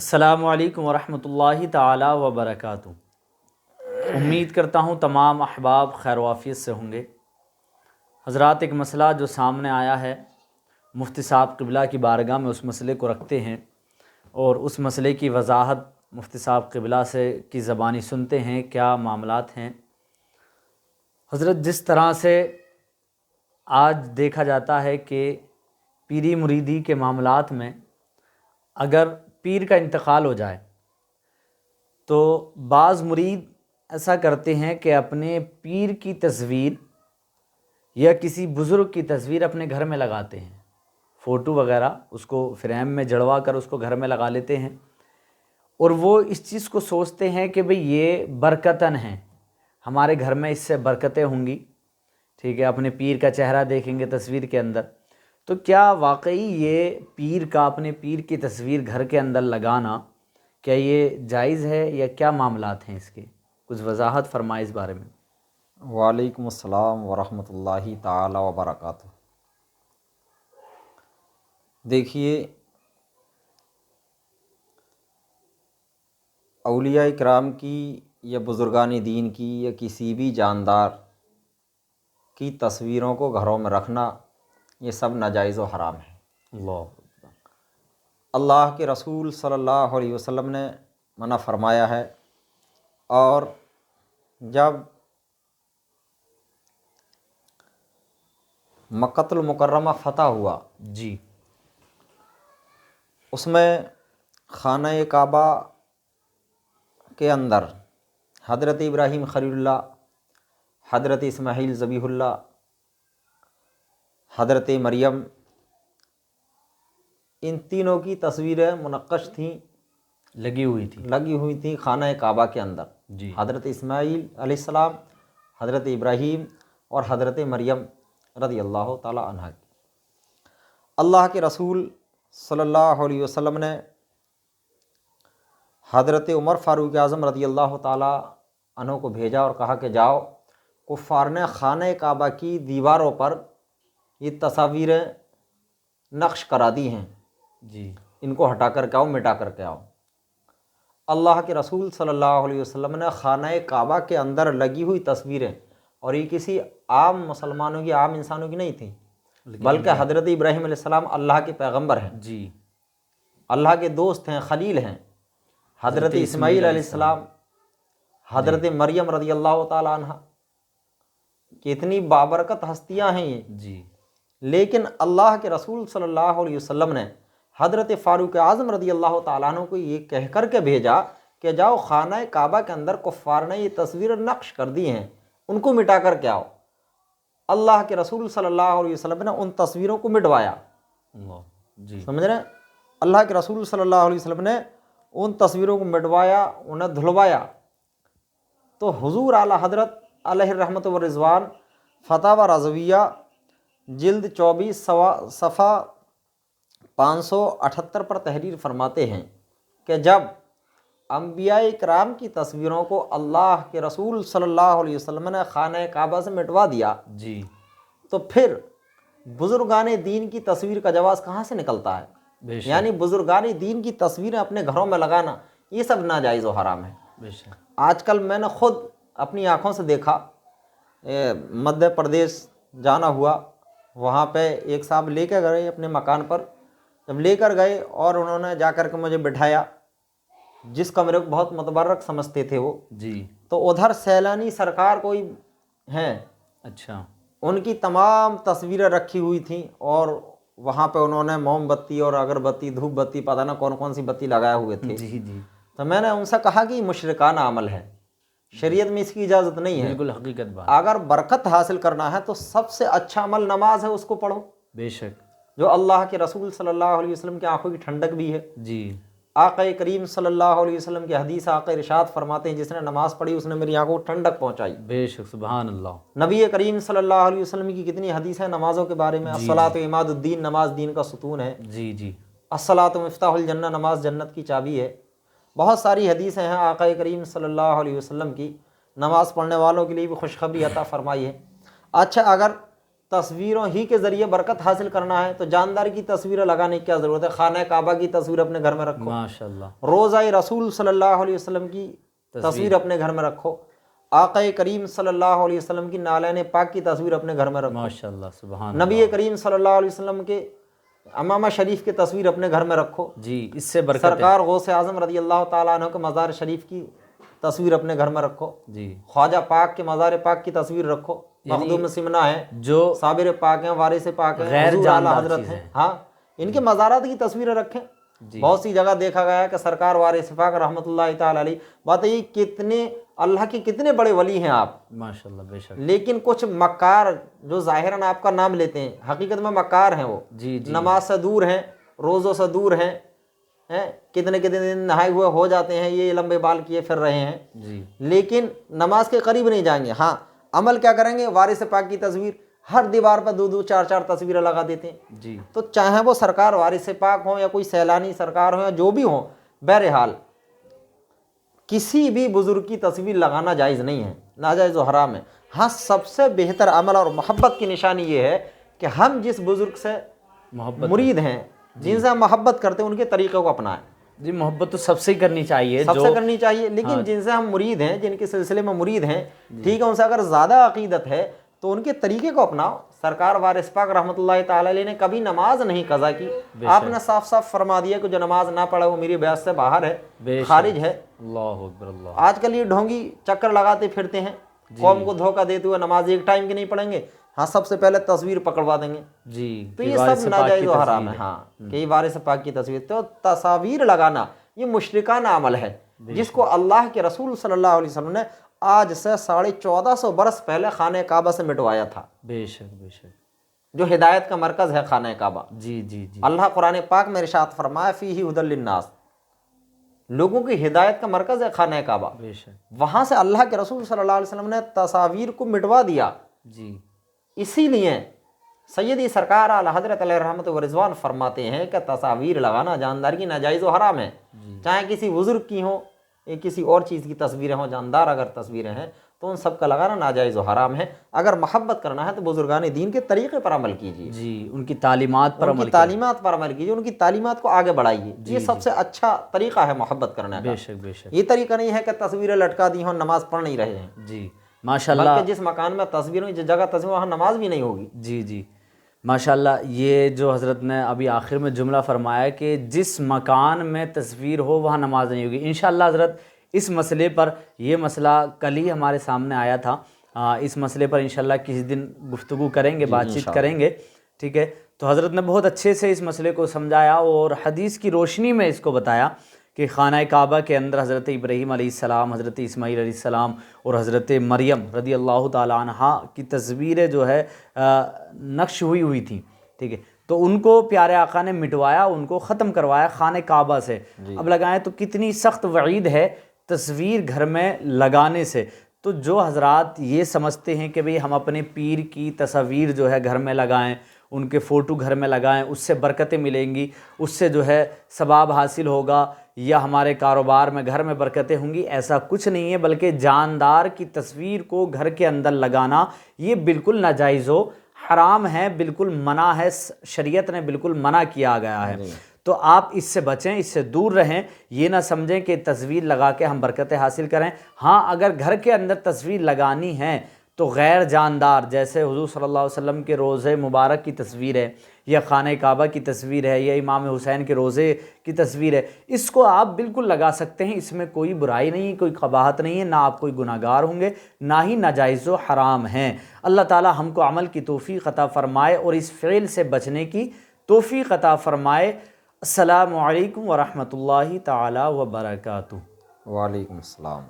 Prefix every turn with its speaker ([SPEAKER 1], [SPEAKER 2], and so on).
[SPEAKER 1] السلام علیکم ورحمۃ اللہ تعالی وبرکاتہ۔ امید کرتا ہوں تمام احباب خیر و عافیت سے ہوں گے۔ حضرات، ایک مسئلہ جو سامنے آیا ہے، مفتی صاحب قبلہ کی بارگاہ میں اس مسئلے کو رکھتے ہیں اور اس مسئلے کی وضاحت مفتی صاحب قبلہ سے کی زبانی سنتے ہیں کیا معاملات ہیں۔ حضرت، جس طرح سے آج دیکھا جاتا ہے کہ پیری مریدی کے معاملات میں اگر پیر کا انتقال ہو جائے تو بعض مرید ایسا کرتے ہیں کہ اپنے پیر کی تصویر یا کسی بزرگ کی تصویر اپنے گھر میں لگاتے ہیں، فوٹو وغیرہ اس کو فریم میں جڑوا کر اس کو گھر میں لگا لیتے ہیں، اور وہ اس چیز کو سوچتے ہیں کہ بھئی یہ برکتاً ہیں، ہمارے گھر میں اس سے برکتیں ہوں گی، ٹھیک ہے، اپنے پیر کا چہرہ دیکھیں گے تصویر کے اندر۔ تو کیا واقعی یہ پیر کا اپنے پیر کی تصویر گھر کے اندر لگانا کیا یہ جائز ہے یا کیا معاملات ہیں اس کے؟ کچھ وضاحت فرمائے اس بارے میں۔
[SPEAKER 2] وعلیکم السلام ورحمۃ اللہ تعالی وبرکاتہ۔ دیکھیے، اولیاء کرام کی یا بزرگان دین کی یا کسی بھی جاندار کی تصویروں کو گھروں میں رکھنا یہ سب ناجائز و حرام ہے۔ اللہ کے رسول صلی اللہ علیہ وسلم نے منع فرمایا ہے، اور جب مکہ المکرمہ فتح ہوا
[SPEAKER 1] جی،
[SPEAKER 2] اس میں خانہ کعبہ کے اندر حضرت ابراہیم خلیل اللہ، حضرت اسماعیل ذبیح اللہ، حضرت مریم، ان تینوں کی تصویریں منقش تھیں،
[SPEAKER 1] لگی ہوئی تھی
[SPEAKER 2] خانہ کعبہ کے اندر۔
[SPEAKER 1] جی،
[SPEAKER 2] حضرت اسماعیل علیہ السلام، حضرت ابراہیم اور حضرت مریم رضی اللہ تعالی عنہ کی۔ اللہ کے رسول صلی اللہ علیہ وسلم نے حضرت عمر فاروق اعظم رضی اللہ تعالی عنہ کو بھیجا اور کہا کہ جاؤ، کفار نے خانہ کعبہ کی دیواروں پر یہ تصاویریں نقش کرا دی ہیں،
[SPEAKER 1] جی،
[SPEAKER 2] ان کو ہٹا کر کے آؤ، مٹا کر کے آؤ۔ اللہ کے رسول صلی اللہ علیہ وسلم نے خانہ کعبہ کے اندر لگی ہوئی تصویریں، اور یہ کسی عام مسلمانوں کی، عام انسانوں کی نہیں تھیں، بلکہ حضرت ابراہیم علیہ السلام اللہ کے پیغمبر ہیں،
[SPEAKER 1] جی،
[SPEAKER 2] اللہ کے دوست ہیں، خلیل ہیں، حضرت اسماعیل علیہ السلام، حضرت مریم رضی اللہ تعالی عنہ، کتنی بابرکت ہستیاں ہیں یہ۔
[SPEAKER 1] جی،
[SPEAKER 2] لیکن اللہ کے رسول صلی اللہ علیہ وسلم نے حضرت فاروق اعظم رضی اللہ تعالیٰ عنہ کو یہ کہہ کر کے بھیجا کہ جاؤ، خانہ کعبہ کے اندر کفار نے یہ تصویریں نقش کر دی ہیں، ان کو مٹا کر کے آؤ۔ اللہ کے رسول صلی اللہ علیہ وسلم نے ان تصویروں کو مٹوایا۔
[SPEAKER 1] جی،
[SPEAKER 2] سمجھ رہے ہیں؟ اللہ کے رسول صلی اللہ علیہ وسلم نے ان تصویروں کو مٹوایا، انہیں دھلوایا۔ تو حضور اعلیٰ حضرت علیہ الرحمۃ والرضوان فتاوی رضویہ جلد 24 صفحہ 578 پر تحریر فرماتے ہیں کہ جب انبیاء کرام کی تصویروں کو اللہ کے رسول صلی اللہ علیہ وسلم نے خانہ کعبہ سے مٹوا دیا،
[SPEAKER 1] جی،
[SPEAKER 2] تو پھر بزرگان دین کی تصویر کا جواز کہاں سے نکلتا ہے؟
[SPEAKER 1] بے شک،
[SPEAKER 2] یعنی بزرگان دین کی تصویریں اپنے گھروں میں لگانا یہ سب ناجائز و حرام ہے۔
[SPEAKER 1] بے شک،
[SPEAKER 2] آج کل میں نے خود اپنی آنکھوں سے دیکھا، مدھیہ پردیش جانا ہوا، وہاں پہ ایک صاحب لے کے گئے اپنے مکان پر، جب لے کر گئے اور انہوں نے جا کر کے مجھے بٹھایا، جس کمرے کو بہت متبرک سمجھتے تھے وہ،
[SPEAKER 1] جی،
[SPEAKER 2] تو ادھر سیلانی سرکار کوئی ہیں،
[SPEAKER 1] اچھا،
[SPEAKER 2] ان کی تمام تصویریں رکھی ہوئی تھیں، اور وہاں پہ انہوں نے موم بتی اور اگربتی، دھوپ بتی، پتہ نہ کون کون سی بتی لگائے ہوئے تھے۔
[SPEAKER 1] جی، جی،
[SPEAKER 2] تو میں نے ان سے کہا کہ یہ مشرکانہ عمل ہے، شریعت میں اس کی اجازت نہیں ہے۔
[SPEAKER 1] بالکل حقیقت بات،
[SPEAKER 2] اگر برکت حاصل کرنا ہے تو سب سے اچھا عمل نماز ہے، اس کو پڑھو،
[SPEAKER 1] بے شک،
[SPEAKER 2] جو اللہ کے رسول صلی اللہ علیہ وسلم کی آنکھوں کی ٹھنڈک بھی ہے۔
[SPEAKER 1] جی،
[SPEAKER 2] آقا کریم صلی اللہ علیہ وسلم کی حدیث آقا ارشاد فرماتے ہیں، جس نے نماز پڑھی اس نے میری آنکھوں کو ٹھنڈک پہنچائی۔
[SPEAKER 1] بے شک، سبحان اللہ،
[SPEAKER 2] نبی کریم صلی اللہ علیہ وسلم کی کتنی حدیث ہیں نمازوں کے بارے میں۔ الصلاۃ عماد الدین، نماز دین کا ستون ہے۔
[SPEAKER 1] جی، جی،
[SPEAKER 2] الصلاۃ مفتاح الجنہ، نماز جنت کی چابی ہے۔ بہت ساری حدیثیں ہیں آقا کریم صلی اللہ علیہ وسلم کی، نماز پڑھنے والوں کے لیے بھی خوشخبری عطا فرمائی ہے۔ اچھا، اگر تصویروں ہی کے ذریعے برکت حاصل کرنا ہے تو جاندار کی تصویریں لگانے کی کیا ضرورت ہے؟ خانہ کعبہ کی تصویر اپنے گھر میں رکھو،
[SPEAKER 1] ماشاءاللہ،
[SPEAKER 2] روضہ رسول صلی اللہ علیہ وسلم کی تصویر اپنے گھر میں رکھو، آقا کریم صلی اللہ علیہ وسلم کی نالین پاک کی تصویر اپنے گھر میں رکھو،
[SPEAKER 1] ماشاءاللہ، سبحان
[SPEAKER 2] نبی کریم صلی اللہ علیہ وسلم کے امامہ شریف کی تصویر اپنے گھر میں رکھو،
[SPEAKER 1] جی، اس سے برکت ہے،
[SPEAKER 2] سرکار غوث اعظم رضی اللہ تعالیٰ عنہ کے مزار شریف کی تصویر اپنے گھر میں رکھو،
[SPEAKER 1] جی،
[SPEAKER 2] خواجہ پاک کے مزار پاک کی تصویر رکھو، مخدوم سمنا ہے،
[SPEAKER 1] جو
[SPEAKER 2] صابر پاک ہیں، وارث پاک ہیں،
[SPEAKER 1] غیر
[SPEAKER 2] حضور اعلیٰ
[SPEAKER 1] جاندار
[SPEAKER 2] حضرت
[SPEAKER 1] چیزیں
[SPEAKER 2] ہیں، ہاں ان کے مزارات کی تصویریں رکھیں۔
[SPEAKER 1] جی،
[SPEAKER 2] بہت سی جگہ دیکھا گیا ہے کہ سرکار وارث پاک رحمۃ اللہ تعالیٰ علیہ، بتائیے کتنے اللہ کے کتنے بڑے ولی ہیں آپ،
[SPEAKER 1] ماشاءاللہ، بے شک،
[SPEAKER 2] لیکن کچھ مکار جو ظاہراً آپ کا نام لیتے ہیں حقیقت میں مکار ہیں، وہ
[SPEAKER 1] جی، جی،
[SPEAKER 2] نماز سے دور ہیں، روزوں سے دور ہیں، کتنے کتنے دن نہائے ہوئے ہو جاتے ہیں، یہ لمبے بال کیے پھر رہے ہیں،
[SPEAKER 1] جی،
[SPEAKER 2] لیکن نماز کے قریب نہیں جائیں گے۔ ہاں عمل کیا کریں گے؟ وارث پاک کی تصویر ہر دیوار پر دو دو چار چار تصویریں لگا دیتے ہیں۔
[SPEAKER 1] جی،
[SPEAKER 2] تو چاہے وہ سرکار وارث پاک ہوں یا کوئی سیلانی سرکار ہوں یا جو بھی ہوں، بہرحال کسی بھی بزرگ کی تصویر لگانا جائز نہیں ہے، ناجائز و حرام ہے۔ ہاں سب سے بہتر عمل اور محبت کی نشانی یہ ہے کہ ہم جس بزرگ سے
[SPEAKER 1] محبت،
[SPEAKER 2] مرید ہیں، جن سے ہم محبت کرتے ہیں، ان کے طریقے کو اپنائیں۔
[SPEAKER 1] جی، محبت تو سب سے ہی کرنی چاہیے،
[SPEAKER 2] سب
[SPEAKER 1] جو
[SPEAKER 2] سے کرنی چاہیے، لیکن جن سے ہم مرید ہیں، جن کے سلسلے میں مرید ہیں، ٹھیک ہے، ان سے اگر زیادہ عقیدت ہے تو ان کے طریقے کو اپناؤ۔ سرکار وارث پاک رحمۃ اللہ تعالی علیہ نے کبھی نماز نہیں قضا کی، آپ نے صاف صاف فرما دیا کہ جو نماز نہ پڑھے وہ میری بیعت سے باہر ہے، خارج ہے۔
[SPEAKER 1] اللہ اکبر، اللہ،
[SPEAKER 2] آج کل یہ ڈھونگی چکر لگاتے پھرتے ہیں، قوم کو دھوکہ دیتے ہوئے نماز ایک ٹائم کی نہیں پڑھیں گے، ہاں سب سے پہلے تصویر پکڑوا دیں گے،
[SPEAKER 1] جی،
[SPEAKER 2] تو یہ سب ناجائز و حرام ہے۔ ہاں کہ یہ وارث پاک کی تصویر، تو تصاویر لگانا یہ مشرکانہ عمل ہے جس کو اللہ کے رسول صلی اللہ علیہ وسلم نے آج سے 1450 برس پہلے خانہ کعبہ سے مٹوایا تھا،
[SPEAKER 1] بے شک، بے شک،
[SPEAKER 2] جو ہدایت کا مرکز ہے خانہ کعبہ۔
[SPEAKER 1] جی، جی، جی،
[SPEAKER 2] اللہ قرآن پاک میں ارشاد فرمایا فیہ ھدی للناس، لوگوں کی ہدایت کا مرکز ہے خانہ کعبہ،
[SPEAKER 1] بے شک،
[SPEAKER 2] وہاں سے اللہ کے رسول صلی اللہ علیہ وسلم نے تصاویر کو مٹوا دیا۔
[SPEAKER 1] جی،
[SPEAKER 2] اسی لیے سیدی سرکار اعلیٰ حضرت علیہ رحمت و رضوان فرماتے ہیں کہ تصاویر لگانا جاندار کی ناجائز و حرام ہے، چاہے کسی بزرگ کی ہوں یا کسی اور چیز کی تصویریں ہوں، جاندار اگر تصویریں ہیں تو ان سب کا لگانا ناجائز و حرام ہے۔ اگر محبت کرنا ہے تو بزرگان دین کے طریقے پر عمل کیجیے،
[SPEAKER 1] جی، ان کی تعلیمات پر
[SPEAKER 2] ان کی
[SPEAKER 1] عمل
[SPEAKER 2] تعلیمات پر عمل کیجیے، ان کی تعلیمات کو آگے بڑھائیے، یہ سب سے اچھا طریقہ ہے محبت کرنے کا۔
[SPEAKER 1] بے شک، بے شک،
[SPEAKER 2] یہ طریقہ نہیں ہے کہ تصویریں لٹکا دی ہوں، نماز پڑھ نہیں رہے ہیں،
[SPEAKER 1] جی، ماشاءاللہ،
[SPEAKER 2] بلکہ جس مکان میں تصویر ہوئی، جس جگہ تصویر وہاں نماز بھی نہیں ہوگی۔
[SPEAKER 1] جی، جی، ماشاءاللہ، یہ جو حضرت نے ابھی آخر میں جملہ فرمایا کہ جس مکان میں تصویر ہو وہاں نماز نہیں ہوگی، انشاءاللہ حضرت اس مسئلے پر، یہ مسئلہ کل ہی ہمارے سامنے آیا تھا، اس مسئلے پر انشاءاللہ کسی دن گفتگو کریں گے، بات چیت کریں گے، ٹھیک ہے۔ تو حضرت نے بہت اچھے سے اس مسئلے کو سمجھایا اور حدیث کی روشنی میں اس کو بتایا کہ خانہ کعبہ کے اندر حضرت ابراہیم علیہ السلام، حضرت اسماعیل علیہ السلام اور حضرت مریم رضی اللہ تعالی عنہا کی تصویریں جو ہے نقش ہوئی تھیں، ٹھیک ہے، تو ان کو پیارے آقا نے مٹوایا، ان کو ختم کروایا خانہ کعبہ سے۔ اب لگائیں تو کتنی سخت وعید ہے تصویر گھر میں لگانے سے۔ تو جو حضرات یہ سمجھتے ہیں کہ بھئی ہم اپنے پیر کی تصاویر جو ہے گھر میں لگائیں، ان کے فوٹو گھر میں لگائیں، اس سے برکتیں ملیں گی، اس سے جو ہے ثواب حاصل ہوگا یا ہمارے کاروبار میں گھر میں برکتیں ہوں گی، ایسا کچھ نہیں ہے، بلکہ جاندار کی تصویر کو گھر کے اندر لگانا یہ بالکل ناجائز و حرام ہے، بالکل منع ہے، شریعت نے بالکل منع کیا گیا ہے۔ تو آپ اس سے بچیں، اس سے دور رہیں، یہ نہ سمجھیں کہ تصویر لگا کے ہم برکتیں حاصل کریں۔ ہاں اگر گھر کے اندر تصویر لگانی ہے تو غیر جاندار، جیسے حضور صلی اللہ علیہ وسلم کے روضے مبارک کی تصویر ہے یا خانہ کعبہ کی تصویر ہے یا امام حسین کے روضے کی تصویر ہے، اس کو آپ بالکل لگا سکتے ہیں، اس میں کوئی برائی نہیں، کوئی قباحت نہیں ہے، نہ آپ کوئی گناہ گار ہوں گے، نہ ہی ناجائز و حرام ہیں۔ اللہ تعالی ہم کو عمل کی توفیق عطا فرمائے اور اس فعل سے بچنے کی توفیق عطا فرمائے۔ السلام علیکم ورحمۃ اللہ تعالی وبرکاتہ۔
[SPEAKER 2] وعلیکم السلام۔